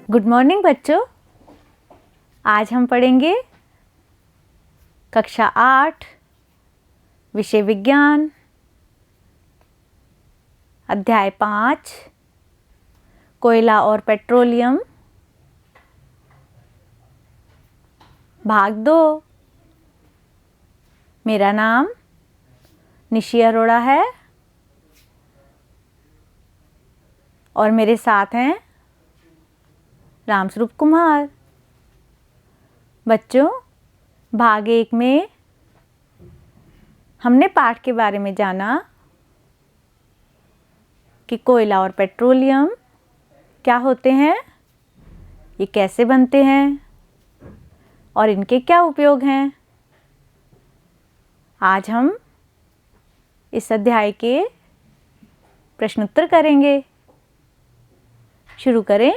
Good morning बच्चों। आज हम पढ़ेंगे कक्षा 8 विषय विज्ञान अध्याय 5 कोयला और पेट्रोलियम भाग 2। मेरा नाम निशी अरोड़ा है और मेरे साथ हैं रामस्वरूप कुमार। बच्चों, भाग 1 में हमने पाठ के बारे में जाना कि कोयला और पेट्रोलियम क्या होते हैं, ये कैसे बनते हैं और इनके क्या उपयोग हैं। आज हम इस अध्याय के प्रश्नोत्तर करेंगे। शुरू करें।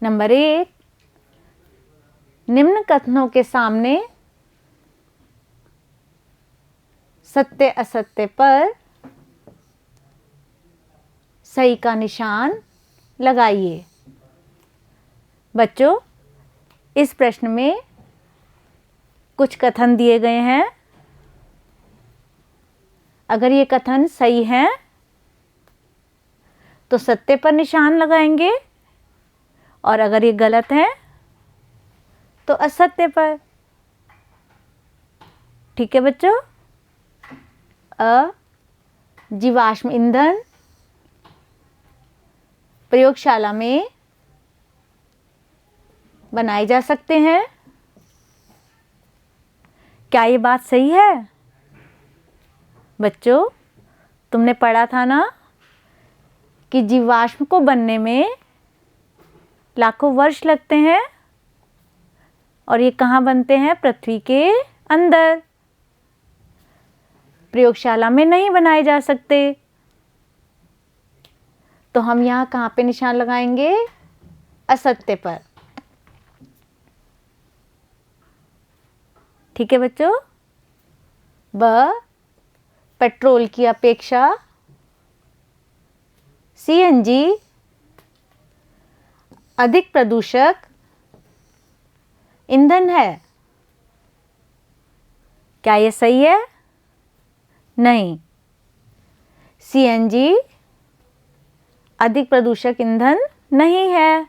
नंबर 1, निम्न कथनों के सामने सत्य असत्य पर सही का निशान लगाइए। बच्चों, इस प्रश्न में कुछ कथन दिए गए हैं। अगर ये कथन सही हैं तो सत्य पर निशान लगाएंगे और अगर ये गलत है तो असत्य पर। ठीक है बच्चों। जीवाश्म ईंधन प्रयोगशाला में बनाए जा सकते हैं। क्या ये बात सही है? बच्चों, तुमने पढ़ा था ना कि जीवाश्म को बनने में लाखों वर्ष लगते हैं और ये कहाँ बनते हैं? पृथ्वी के अंदर। प्रयोगशाला में नहीं बनाए जा सकते। तो हम यहाँ कहाँ पे निशान लगाएंगे? असत्य पर। ठीक है बच्चों। पेट्रोल की अपेक्षा सीएनजी अधिक प्रदूषक ईंधन है। क्या ये सही है? नहीं, सीएनजी अधिक प्रदूषक ईंधन नहीं है,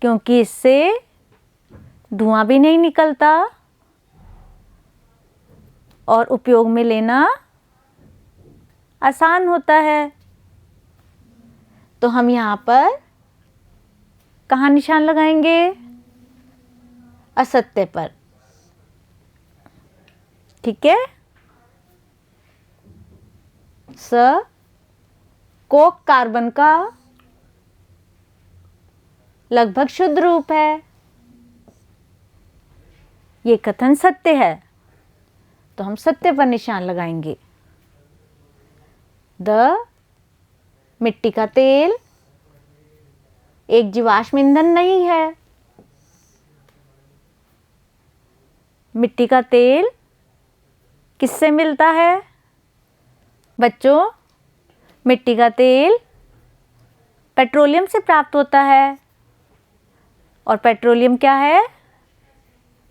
क्योंकि इससे धुआं भी नहीं निकलता और उपयोग में लेना आसान होता है। तो हम यहाँ पर कहाँ निशान लगाएंगे? असत्य पर। ठीक है। कोक कार्बन का लगभग शुद्ध रूप है। ये कथन सत्य है, तो हम सत्य पर निशान लगाएंगे। मिट्टी का तेल एक जीवाश्म ईंधन नहीं है। मिट्टी का तेल किससे मिलता है? बच्चों, मिट्टी का तेल पेट्रोलियम से प्राप्त होता है और पेट्रोलियम क्या है?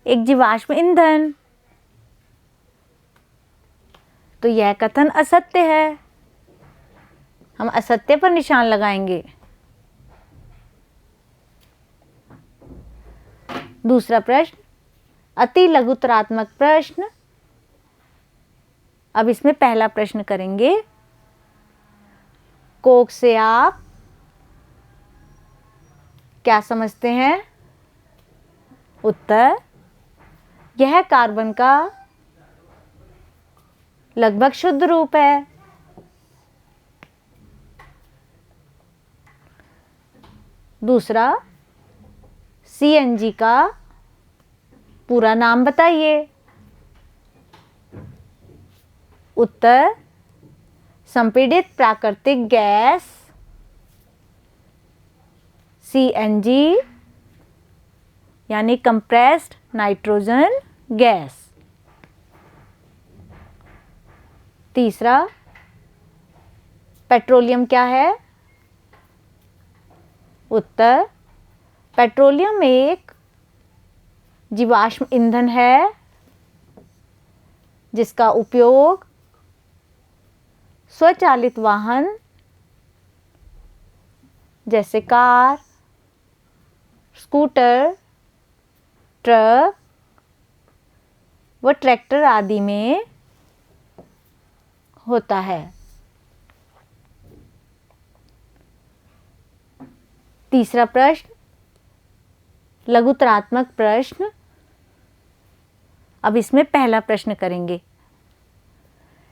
एक जीवाश्म ईंधन। तो यह कथन असत्य है। हम असत्य पर निशान लगाएंगे। दूसरा प्रश्न, अति लघुतरात्मक प्रश्न। अब इसमें पहला प्रश्न करेंगे, कोक से आप क्या समझते हैं? उत्तर, यह कार्बन का लगभग शुद्ध रूप है। दूसरा, सीएनजी का पूरा नाम बताइए। उत्तर, संपीड़ित प्राकृतिक गैस सीएनजी यानी कंप्रेस्ड नाइट्रोजन गैस। तीसरा, पेट्रोलियम क्या है? उत्तर, पेट्रोलियम एक जीवाश्म ईंधन है जिसका उपयोग स्वचालित वाहन जैसे कार, स्कूटर, ट्रक व ट्रैक्टर आदि में होता है। तीसरा प्रश्न, लघुतरात्मक प्रश्न। अब इसमें पहला प्रश्न करेंगे।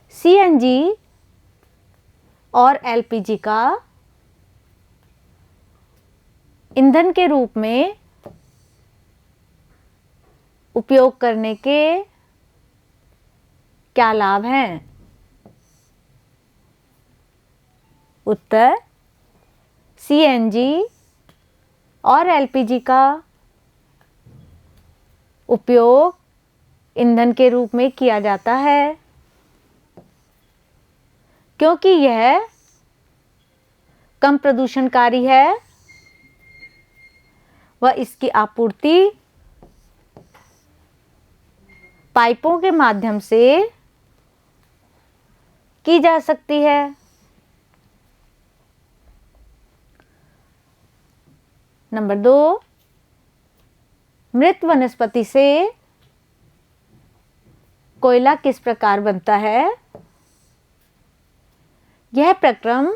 सीएनजी और एलपीजी का ईंधन के रूप में उपयोग करने के क्या लाभ हैं? उत्तर, सीएनजी और एलपीजी का उपयोग ईंधन के रूप में किया जाता है क्योंकि यह कम प्रदूषणकारी है व इसकी आपूर्ति पाइपों के माध्यम से की जा सकती है। नंबर 2, मृत वनस्पति से कोयला किस प्रकार बनता है? यह प्रक्रम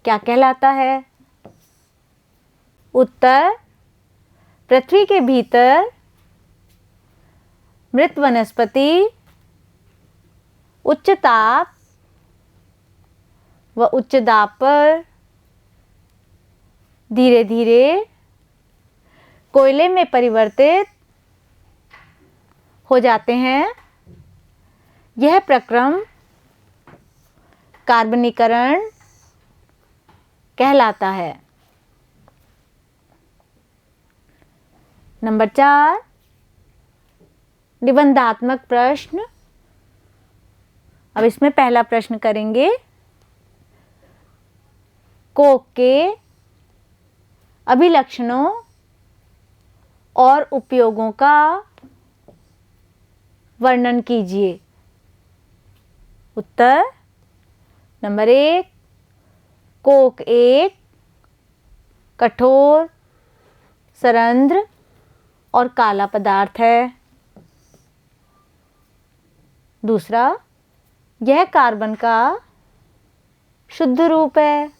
क्या कहलाता है? उत्तर, पृथ्वी के भीतर मृत वनस्पति उच्च ताप व उच्च दाब पर धीरे धीरे कोयले में परिवर्तित हो जाते हैं। यह प्रक्रम कार्बनीकरण कहलाता है। नंबर 4, निबंधात्मक प्रश्न। अब इसमें पहला प्रश्न करेंगे। कोक के अभिलक्षणों और उपयोगों का वर्णन कीजिए। उत्तर, नंबर 1, कोक एक कठोर, सरंध्र और काला पदार्थ है। दूसरा, यह कार्बन का शुद्ध रूप है।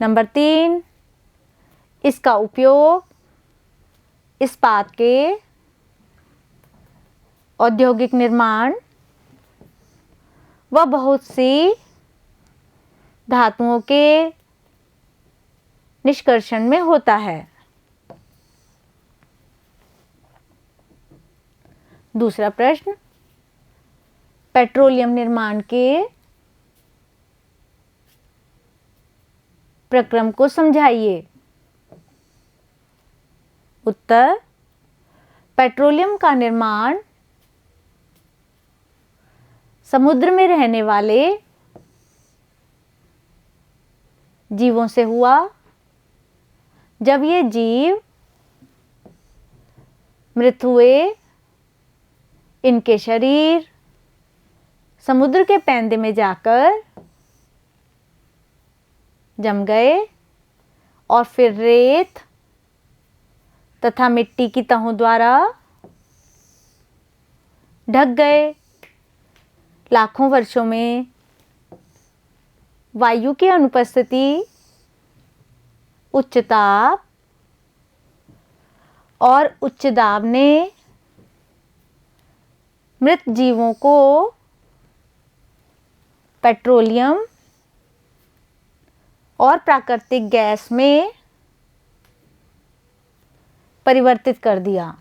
नंबर 3, इसका उपयोग इस्पात के औद्योगिक निर्माण व बहुत सी धातुओं के निष्कर्षण में होता है। दूसरा प्रश्न, पेट्रोलियम निर्माण के प्रक्रम को समझाइए। उत्तर, पेट्रोलियम का निर्माण समुद्र में रहने वाले जीवों से हुआ। जब ये जीव मृत हुए, इनके शरीर समुद्र के पैंदे में जाकर जम गए और फिर रेत तथा मिट्टी की तहों द्वारा ढक गए। लाखों वर्षों में वायु की अनुपस्थिति, उच्च ताप और उच्च दाब ने मृत जीवों को पेट्रोलियम और प्राकृतिक गैस में परिवर्तित कर दिया।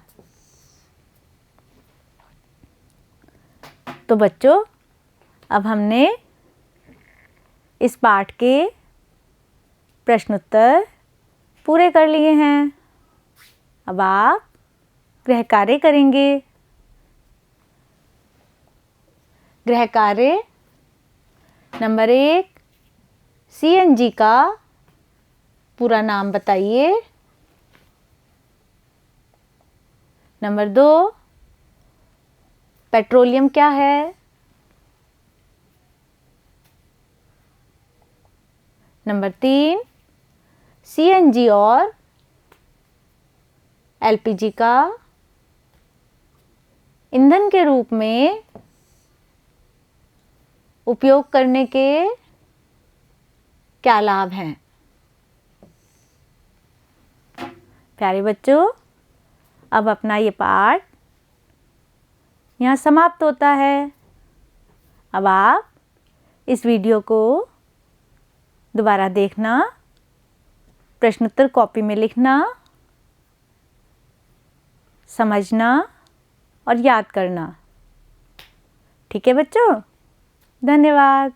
तो बच्चों, अब हमने इस पाठ के प्रश्नोत्तर पूरे कर लिए हैं। अब आप गृह कार्य करेंगे। गृह कार्य, नंबर 1, CNG का पूरा नाम बताइए। नंबर 2, पेट्रोलियम क्या है? नंबर 3, CNG और LPG का ईंधन के रूप में उपयोग करने के क्या लाभ हैं? प्यारे बच्चों, अब अपना ये पाठ यहाँ समाप्त होता है। अब आप इस वीडियो को दोबारा देखना, प्रश्नोत्तर कॉपी में लिखना, समझना और याद करना। ठीक है बच्चों? धन्यवाद।